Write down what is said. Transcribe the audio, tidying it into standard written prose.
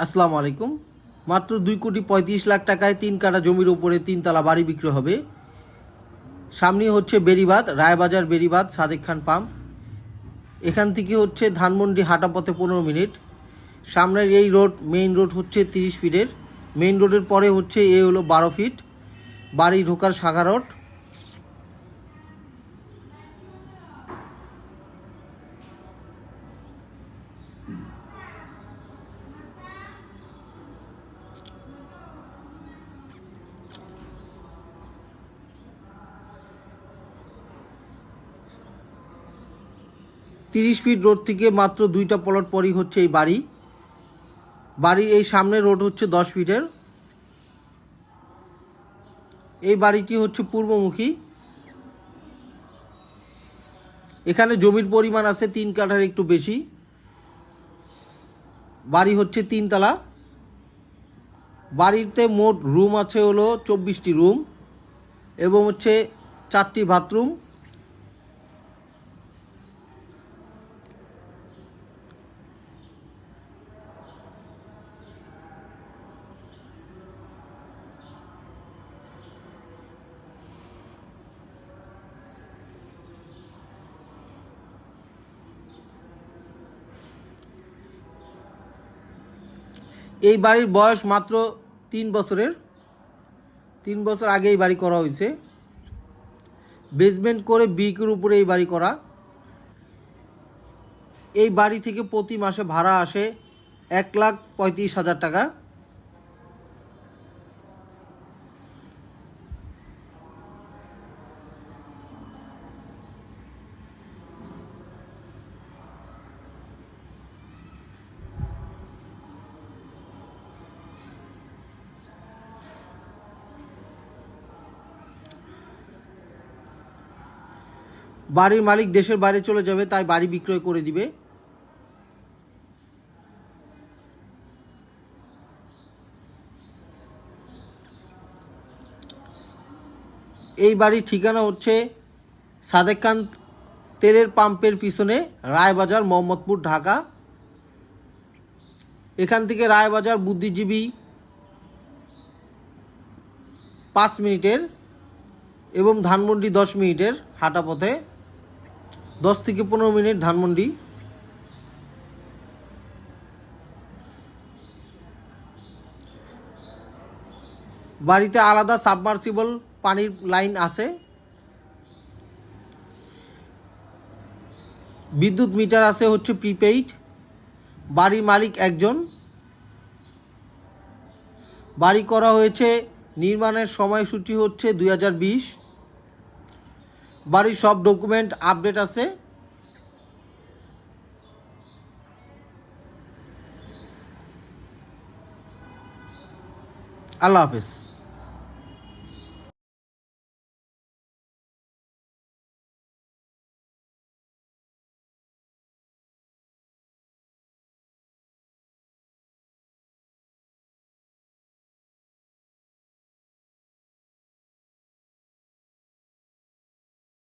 আসসালামু আলাইকুম। মাত্র 2,35,00,000 টাকায় 3 কাঠা জমির উপরে 3 তলা বাড়ি বিক্রি হবে। সামনে হচ্ছে বেড়িবাঁধ, রায়বাজার বেড়িবাঁধ, সাদেক খান পাম্প। এখান থেকে হচ্ছে ধানমন্ডি হাঁটা পথে 15 মিনিট। সামনের এই রোড, মেইন রোড হচ্ছে 30 ফিটের। মেইন রোডের পরে হচ্ছে হলো 12 ফিট বাড়ি ঢোকার শাখা রোড। 30 ফিট রোড থেকে মাত্র 2টা প্লট পরই হচ্ছে এই বাড়ি। বাড়ির এই সামনের রোড হচ্ছে 10 ফিটের। এই বাড়িটি হচ্ছে পূর্বমুখী। এখানে জমির পরিমাণ আছে 3 কাঠার একটু বেশি। বাড়ি হচ্ছে 3 তলা। বাড়িতে মোট রুম আছে হলো 24টি রুম এবং হচ্ছে 4টি বাথরুম। এই বাড়ির বয়স মাত্র 3 বছরের। 3 বছর আগে এই বাড়ি করা হয়েছে। বেসমেন্ট করে ব্রিকের উপরে এই বাড়ি করা। এই বাড়ি থেকে প্রতি মাসে ভাড়া আসে 1,35,000 টাকা। বাড়ির মালিক দেশের বাইরে চলে যাবে, তাই বাড়ি বিক্রয় করে দিবে। এই বাড়ির ঠিকানা হচ্ছে সাদেক খান তেলের পাম্পের পিছনে, রায়বাজার, মোহাম্মদপুর, ঢাকা। এখান থেকে রায়বাজার বুদ্ধিজীবী 5 মিনিটের এবং ধানমন্ডি 10 মিনিটের হাঁটা পথে। 10 থেকে 15 মিনিট ধানমন্ডি। বাড়িতে আলাদা সাবমার্সিবল পানির লাইন আছে। বিদ্যুৎ মিটার আছে হচ্ছে প্রিপেইড। বাড়ির মালিক একজন। বাড়ি করা হয়েছে, নির্মাণের সময়সূচি হচ্ছে 2020। বাড়ির সব ডকুমেন্ট আপডেট আছে। আল্লাহ হাফেজ।